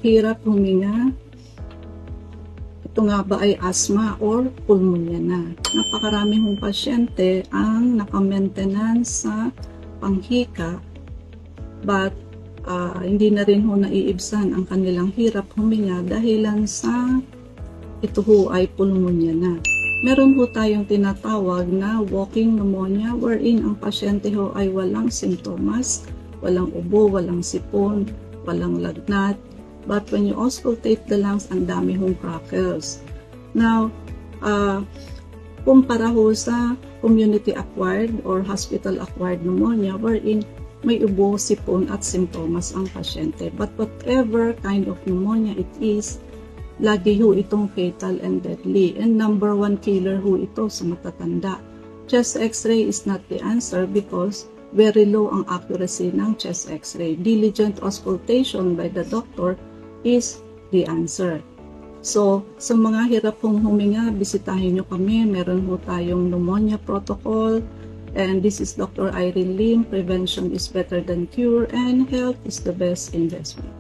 hirap huminga, ito nga ba ay asthma or pulmonya na? Napakarami hong pasyente ang naka-maintenance sa panghika but hindi na rin ho naiibsan ang kanilang hirap huminga dahilan sa ito ho ay pulmonya na. Meron ho tayong tinatawag na walking pneumonia wherein ang pasyente ho ay walang simptomas, walang ubo, walang sipon, walang lagnat. But when you auscultate the lungs, ang dami hong crackles. Now, kumpara ho sa community-acquired or hospital-acquired pneumonia wherein may ubo, sipon at simptomas ang pasyente. But whatever kind of pneumonia it is, lagi ho itong fatal and deadly. And number 1 killer ho ito sa matatanda. Chest x-ray is not the answer because very low ang accuracy ng chest x-ray. Diligent auscultation by the doctor is the answer. So, sa mga hirap hong huminga, bisitahin nyo kami. Meron ho tayong pneumonia protocol. And this is Dr. Irene Lim. Prevention is better than cure and health is the best investment.